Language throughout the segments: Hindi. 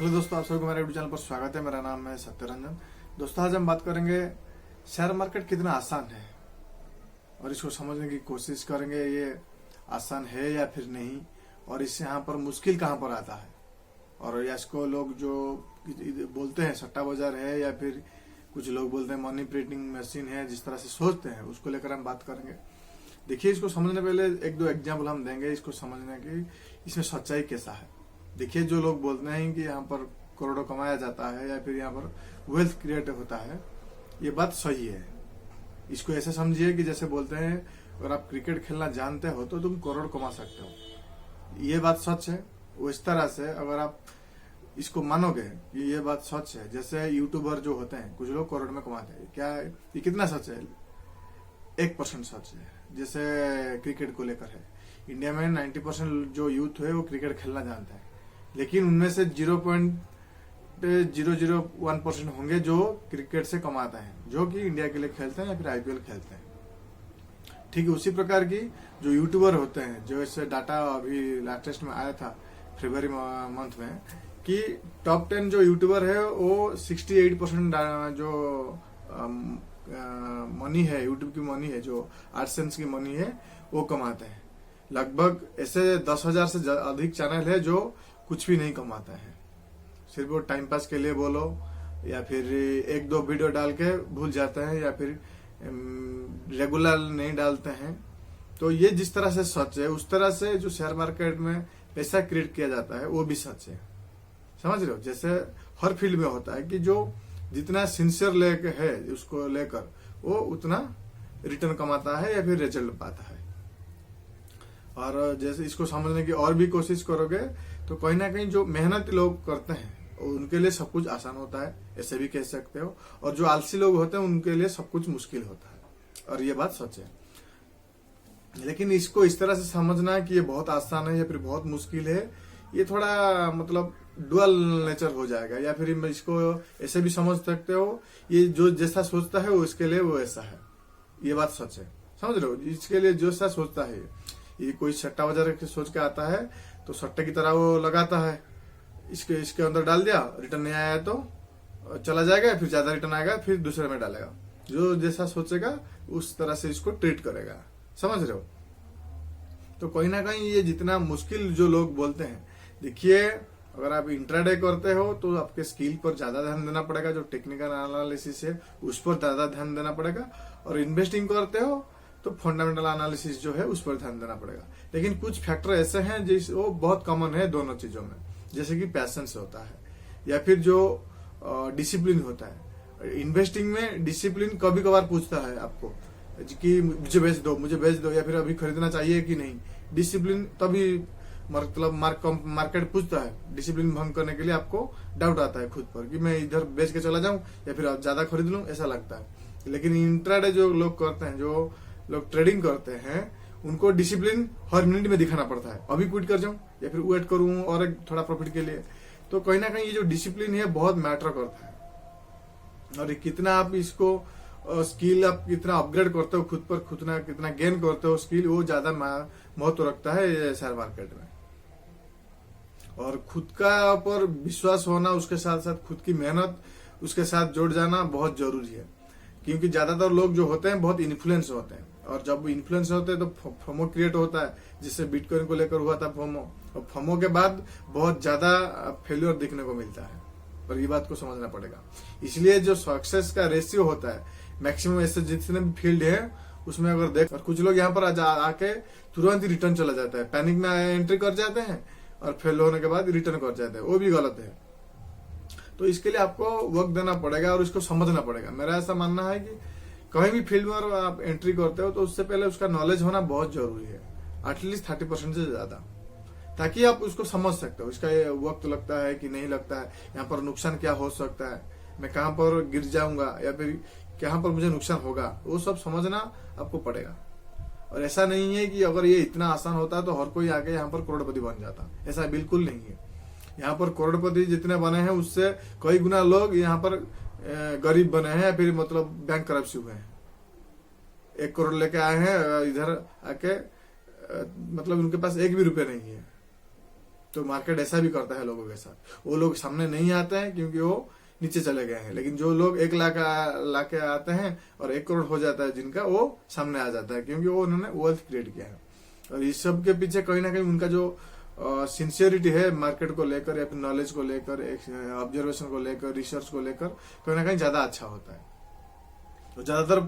हेलो दोस्तों, आप सभी को मेरे यूट्यूब चैनल पर स्वागत है। मेरा नाम है सत्यरंजन। दोस्तों, आज हम बात करेंगे शेयर मार्केट कितना आसान है और इसको समझने की कोशिश करेंगे। ये आसान है या फिर नहीं, और इससे यहाँ पर मुश्किल कहाँ पर आता है, और या इसको लोग जो बोलते हैं सट्टा बाजार है या फिर कुछ लोग बोलते हैं मनी प्रिंटिंग मशीन है, जिस तरह से सोचते हैं उसको लेकर हम बात करेंगे। देखिए, इसको समझने पहले एक दो एग्जाम्पल हम देंगे इसको समझने की इसमें सच्चाई कैसा है। देखिए, जो लोग बोलते हैं कि यहाँ पर करोड़ों कमाया जाता है या फिर यहाँ पर वेल्थ क्रिएट होता है, ये बात सही है। इसको ऐसे समझिए कि जैसे बोलते हैं अगर आप क्रिकेट खेलना जानते हो तो तुम करोड़ कमा सकते हो, ये बात सच है। वो इस तरह से अगर आप इसको मानोगे कि ये बात सच है, जैसे यूट्यूबर जो होते हैं कुछ लोग करोड़ में कमाते हैं, क्या है ये कितना सच है? 1% सच है। जैसे क्रिकेट को लेकर है, इंडिया में 90% जो यूथ है वो क्रिकेट खेलना जानता है, लेकिन उनमें से 0.001% होंगे जो क्रिकेट से कमाते हैं, जो कि इंडिया के लिए खेलते हैं या फिर आईपीएल खेलते हैं। ठीक है, उसी प्रकार की जो यूट्यूबर होते हैं, जो इससे डाटा अभी लेटेस्ट में आया था फरवरी मंथ में, कि टॉप 10 जो यूट्यूबर है वो 68% जो मनी है, यूट्यूब की मनी है, जो एडसेंस की मनी है, वो कमाते हैं। लगभग ऐसे 10,000 से अधिक चैनल है जो कुछ भी नहीं कमाता है, सिर्फ वो टाइम पास के लिए बोलो या फिर एक दो वीडियो डाल के भूल जाते हैं या फिर रेगुलर नहीं डालते हैं। तो ये जिस तरह से सच है, उस तरह से जो शेयर मार्केट में पैसा क्रिएट किया जाता है वो भी सच है। समझ रहे हो? जैसे हर फील्ड में होता है कि जो जितना सिंसियर लेके है उसको लेकर वो उतना रिटर्न कमाता है या फिर रिजल्ट पाता है। और जैसे इसको समझने की और भी कोशिश करोगे तो कहीं ना कहीं जो मेहनत लोग करते हैं उनके लिए सब कुछ आसान होता है, ऐसे भी कह सकते हो, और जो आलसी लोग होते हैं उनके लिए सब कुछ मुश्किल होता है, और ये बात सच है। लेकिन इसको इस तरह से समझना कि ये बहुत आसान है या फिर बहुत मुश्किल है, ये थोड़ा मतलब डुअल नेचर हो जाएगा। या फिर इसको ऐसे भी समझ सकते हो, ये जो जैसा सोचता है वो इसके लिए वो ऐसा है, ये बात सच है। समझ रहे हो? इसके लिए जो ऐसा सोचता है, ये कोई सट्टा बाजार सोच के आता है तो सट्टे की तरह वो लगाता है, इसके अंदर डाल दिया, रिटर्न नहीं आया तो चला जाएगा, फिर ज्यादा रिटर्न आएगा, फिर दूसरे में डालेगा। जो जैसा सोचेगा उस तरह से इसको ट्रीट करेगा। समझ रहे हो? तो कहीं ना कहीं ये जितना मुश्किल जो लोग बोलते हैं, देखिए अगर आप इंट्राडे करते हो तो आपके स्किल पर ज्यादा ध्यान देना पड़ेगा, जो टेक्निकल एनालिसिस है उस पर ज्यादा ध्यान देना पड़ेगा, और इन्वेस्टिंग करते हो तो फंडामेंटल एनालिसिस जो है उस पर ध्यान देना पड़ेगा। लेकिन कुछ फैक्टर ऐसे हैं जिस वो बहुत कॉमन है दोनों चीजों में, जैसे कि पैशंस होता है या फिर जो डिसिप्लिन होता है। इन्वेस्टिंग में डिसिप्लिन कभी कभार पूछता है आपको कि मुझे बेच दो, या फिर अभी खरीदना चाहिए कि नहीं। डिसिप्लिन तभी मतलब मार्केट पूछता है, डिसिप्लिन भंग करने के लिए आपको डाउट आता है खुद पर कि मैं इधर बेच के चला जाऊं या फिर ज्यादा खरीद लूं, ऐसा लगता है। लेकिन इंट्राडे जो लोग करते हैं, जो लोग ट्रेडिंग करते हैं, उनको डिसिप्लिन हर मिनट में दिखाना पड़ता है, अभी क्विट कर जाऊं या फिर वेट करूं और एक थोड़ा प्रॉफिट के लिए। तो कहीं ना कहीं ये जो डिसिप्लिन है बहुत मैटर करता है, और कितना आप इसको स्किल आप कितना अपग्रेड करते हो खुद पर, कितना गेन करते हो स्किल, वो ज्यादा महत्व रखता है शेयर मार्केट में। और खुद का पर विश्वास होना, उसके साथ साथ खुद की मेहनत उसके साथ जोड़ जाना बहुत जरूरी है, क्योंकि ज्यादातर लोग जो होते हैं बहुत इन्फ्लुएंस होते हैं, और जब इन्फ्लुएंस होते हैं तो फोमो क्रिएट होता है, जिससे बिटकॉइन को लेकर हुआ था फोमो, और फोमो के बाद बहुत ज्यादा फेल्योर देखने को मिलता है। पर ये बात को समझना पड़ेगा। इसलिए जो सक्सेस का रेशियो होता है, मैक्सिमम ऐसे जितने भी फील्ड है उसमें अगर देख, और कुछ लोग यहाँ पर आके तुरंत ही रिटर्न चला जाता है, पैनिक में एंट्री कर जाते हैं और फेल होने के बाद रिटर्न कर जाते हैं, वो भी गलत है। तो इसके लिए आपको वक्त देना पड़ेगा और इसको समझना पड़ेगा। मेरा ऐसा मानना है कि कहीं भी फील्ड में आप एंट्री करते हो तो उससे पहले उसका नॉलेज होना बहुत जरूरी है, एटलीस्ट 30% से ज्यादा, ताकि आप उसको समझ सकते हो। इसका वक्त लगता है कि नहीं लगता है, यहाँ पर नुकसान क्या हो सकता है, मैं कहाँ पर गिर जाऊंगा या फिर कहाँ पर मुझे नुकसान होगा, वो सब समझना आपको पड़ेगा। और ऐसा नहीं है कि अगर ये इतना आसान होता तो हर कोई आके यहाँ पर करोड़पति बन जाता, ऐसा बिल्कुल नहीं है। यहाँ पर करोड़पति जितने बने हैं उससे कई गुना लोग यहाँ पर गरीब बने हैं, फिर मतलब बैंक करप्सी हुए हैं। 1 करोड़ लेके आए हैं, इधर आके मतलब उनके पास 1 भी रुपया नहीं है। तो मार्केट ऐसा भी करता है लोगों के साथ। वो लोग सामने नहीं आते हैं क्योंकि वो नीचे चले गए हैं, लेकिन जो लोग 1 लाख लाके आते हैं और 1 करोड़ हो जाता है जिनका, वो सामने आ जाता है क्योंकि वो उन्होंने वेल्थ क्रिएट किया है। और इस सब के पीछे कहीं ना कहीं उनका जो सिंसियरिटी है मार्केट को लेकर या फिर नॉलेज को लेकर, ऑब्जर्वेशन को लेकर, रिसर्च को लेकर कहीं ना कहीं ज्यादा अच्छा होता है। तो ज्यादातर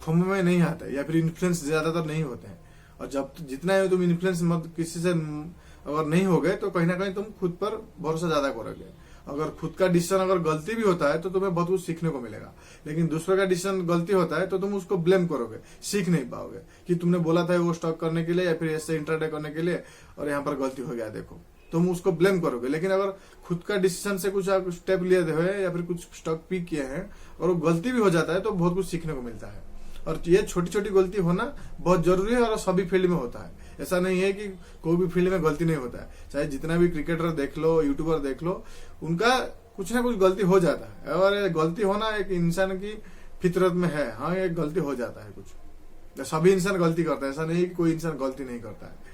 फोमो में नहीं आता है या फिर इन्फ्लुएंस ज्यादातर नहीं होते हैं। और जब जितना तुम इन्फ्लुएंस मत किसी से अगर नहीं हो गए तो कहीं ना कहीं तुम खुद पर भरोसा ज्यादा करोगे। अगर खुद का डिसीजन अगर गलती भी होता है तो तुम्हें बहुत कुछ सीखने को मिलेगा, लेकिन दूसरे का डिसीजन गलती होता है तो तुम उसको ब्लेम करोगे, सीख नहीं पाओगे कि तुमने बोला था वो स्टॉक करने के लिए या फिर ऐसे इंटरडे करने के लिए और यहाँ पर गलती हो गया, देखो, तुम उसको ब्लेम करोगे। लेकिन अगर खुद का डिसीजन से कुछ आप स्टेप लिए हुए या फिर कुछ स्टॉक पिक किए हैं और वो गलती भी हो जाता है तो बहुत कुछ सीखने को मिलता है। और ये छोटी छोटी गलती होना बहुत जरूरी है और सभी फील्ड में होता है। ऐसा नहीं है कि कोई भी फील्ड में गलती नहीं होता है। चाहे जितना भी क्रिकेटर देख लो, यूट्यूबर देख लो, उनका कुछ ना कुछ गलती हो जाता है। और गलती होना एक इंसान की फितरत में है। हाँ, एक गलती हो जाता है कुछ, सभी इंसान गलती करता है, ऐसा नहीं है कि कोई इंसान गलती नहीं करता है।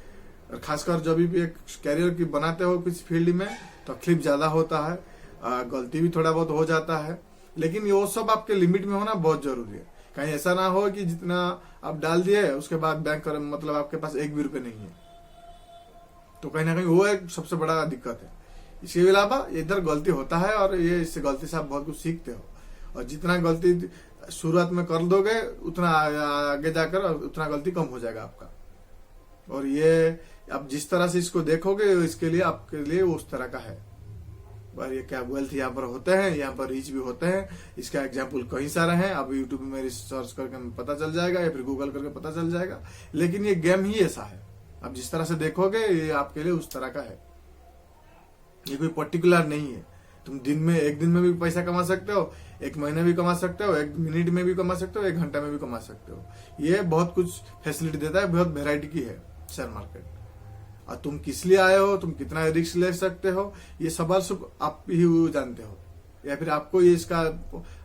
और खासकर जब भी एक कैरियर की बनाते हो किसी फील्ड में तो तकलीफ ज्यादा होता है, गलती भी थोड़ा बहुत हो जाता है, लेकिन वो सब आपके लिमिट में होना बहुत जरूरी है। कहीं ऐसा ना हो कि जितना आप डाल दिए उसके बाद बैंक कर मतलब आपके पास 1 भी रुपए नहीं है, तो कहीं ना कहीं वो एक सबसे बड़ा दिक्कत है। इसके अलावा इधर गलती होता है और ये इससे गलती से आप बहुत कुछ सीखते हो। और जितना गलती शुरुआत में कर दोगे उतना आगे जाकर उतना गलती कम हो जाएगा आपका। और ये आप जिस तरह से इसको देखोगे इसके लिए आपके लिए उस तरह का है। और ये क्या वेल्थ यहाँ पर होते हैं, यहाँ पर रीच भी होते हैं। इसका एग्जाम्पल कई सारे हैं, आप यूट्यूब में रिसर्च करके पता चल जाएगा या फिर गूगल करके पता चल जाएगा। लेकिन ये गेम ही ऐसा है, आप जिस तरह से देखोगे ये आपके लिए उस तरह का है। ये कोई पर्टिकुलर नहीं है। तुम दिन में 1 दिन में भी पैसा कमा सकते हो, 1 महीने भी कमा सकते हो, 1 मिनट में भी कमा सकते हो, 1 घंटा में भी कमा सकते हो। ये बहुत कुछ फैसिलिटी देता है, बहुत वेराइटी की है शेयर मार्केट। और तुम किस लिए आए हो, तुम कितना रिस्क ले सकते हो, ये सवाल सब आप ही जानते हो। या फिर आपको ये इसका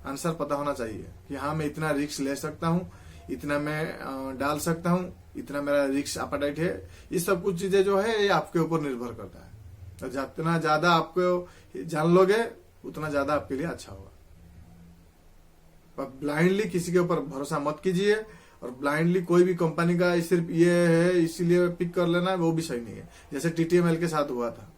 आंसर पता होना चाहिए कि हाँ मैं इतना रिस्क ले सकता हूँ, इतना मैं डाल सकता हूँ, इतना मेरा रिस्क एपेटाइट है। ये सब कुछ चीजें जो है ये आपके ऊपर निर्भर करता है। तो जितना ज्यादा आपको जान लोगे उतना ज्यादा आपके लिए अच्छा होगा। पर ब्लाइंडली किसी के ऊपर भरोसा मत कीजिए। और ब्लाइंडली कोई भी कंपनी का सिर्फ ये है इसीलिए पिक कर लेना, वो भी सही नहीं है। जैसे TTML के साथ हुआ था,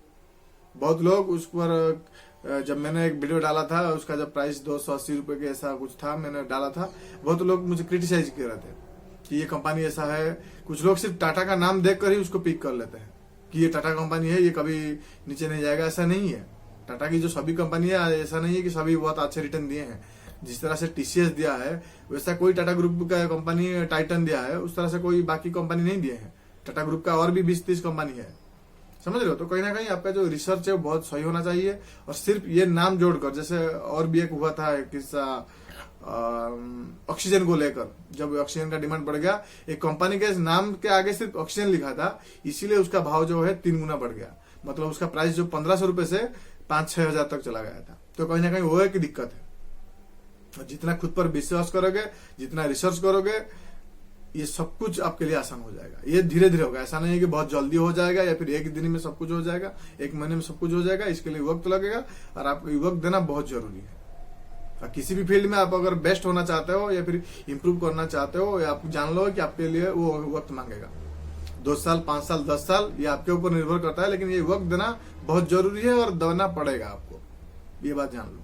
बहुत लोग उस पर जब मैंने एक वीडियो डाला था, उसका जब प्राइस 280 रुपए के ऐसा कुछ था, मैंने डाला था, बहुत लोग मुझे क्रिटिसाइज कर रहे थे कि ये कंपनी ऐसा है। कुछ लोग सिर्फ टाटा का नाम देखकर ही उसको पिक कर लेते हैं कि ये टाटा कंपनी है, ये कभी नीचे नहीं जाएगा। ऐसा नहीं है। टाटा की जो सभी कंपनी है, ऐसा नहीं है कि सभी बहुत अच्छे रिटर्न दिए हैं। जिस तरह से TCS दिया है वैसा कोई टाटा ग्रुप का कंपनी टाइटन दिया है, उस तरह से कोई बाकी कंपनी नहीं दिए हैं। टाटा ग्रुप का और भी 20-30 कंपनी है, समझ रहे हो। तो कहीं ना कहीं आपका जो रिसर्च है वो बहुत सही होना चाहिए। और सिर्फ ये नाम जोड़कर, जैसे और भी एक हुआ था किस्सा ऑक्सीजन को लेकर, जब ऑक्सीजन का डिमांड बढ़ गया, एक कंपनी के नाम के आगे सिर्फ ऑक्सीजन लिखा था, इसीलिए उसका भाव जो है 3 गुना बढ़ गया। मतलब उसका प्राइस जो 1500 रुपए से 5-6 हजार तक चला गया था। तो कहीं ना कहीं वो एक दिक्कत है। जितना खुद पर विश्वास करोगे, जितना रिसर्च करोगे, ये सब कुछ आपके लिए आसान हो जाएगा। ये धीरे धीरे होगा, ऐसा नहीं है कि बहुत जल्दी हो जाएगा या फिर 1 दिन में सब कुछ हो जाएगा, 1 महीने में सब कुछ हो जाएगा। इसके लिए वक्त लगेगा और आपको वक्त देना बहुत जरूरी है। और किसी भी फील्ड में आप अगर बेस्ट होना चाहते हो या फिर इंप्रूव करना चाहते हो, या आप जान लो कि आपके लिए वो वक्त मांगेगा 2 साल, 5 साल, 10 साल, ये आपके ऊपर निर्भर करता है। लेकिन ये वक्त देना बहुत जरूरी है और देना पड़ेगा आपको, ये बात जान लो।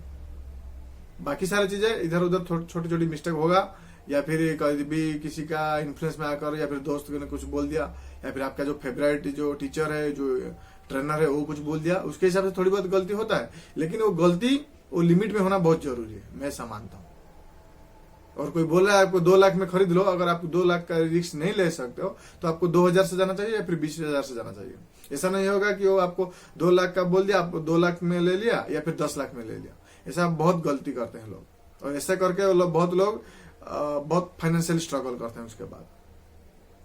बाकी सारी चीजें इधर उधर छोटी छोटी मिस्टेक होगा, या फिर कभी भी किसी का इन्फ्लुएंस में आकर, या फिर दोस्त ने कुछ बोल दिया, या फिर आपका जो फेवरेट जो टीचर है, जो ट्रेनर है, वो कुछ बोल दिया, उसके हिसाब से थोड़ी बहुत गलती होता है। लेकिन वो गलती वो लिमिट में होना बहुत जरूरी है, मैं ऐसा मानता हूँ। और कोई बोल रहा है आपको 2 लाख में खरीद लो, अगर आप 2 लाख का रिस्क नहीं ले सकते हो तो आपको 2000 से जाना चाहिए या फिर 20,000 से जाना चाहिए। ऐसा नहीं होगा कि वो आपको 2 लाख का बोल दिया, आप 2 लाख में ले लिया या फिर 10 लाख में ले लिया। ऐसा बहुत गलती करते हैं लोग। और ऐसा करके बहुत लोग बहुत फाइनेंशियल स्ट्रगल करते हैं उसके बाद,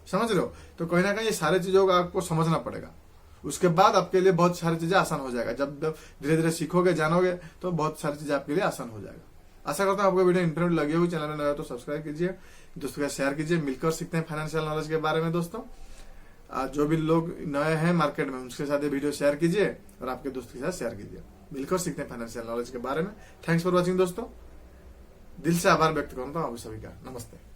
समझ रहे हो। तो कहीं ना कहीं ये सारी चीजों का आपको समझना पड़ेगा, उसके बाद आपके लिए बहुत सारी चीजें आसान हो जाएगा। जब धीरे धीरे सीखोगे, जानोगे, तो बहुत सारी चीजें आपके लिए आसान हो जाएगा। आशा करता हूँ आपको वीडियो इन्फॉर्मेटिव लगी होगी। चैनल में नया हो तो सब्सक्राइब कीजिए, दोस्तों का शेयर कीजिए। मिलकर सीखते हैं फाइनेंशियल नॉलेज के बारे में दोस्तों। जो भी लोग नए हैं मार्केट में उनके साथ ये वीडियो शेयर कीजिए और आपके दोस्त के साथ शेयर कीजिए। मिलकर सीखते हैं फाइनेंशियल नॉलेज के बारे में। थैंक्स फॉर वॉचिंग दोस्तों, दिल से आभार व्यक्त करता हूँ आप सभी का। नमस्ते।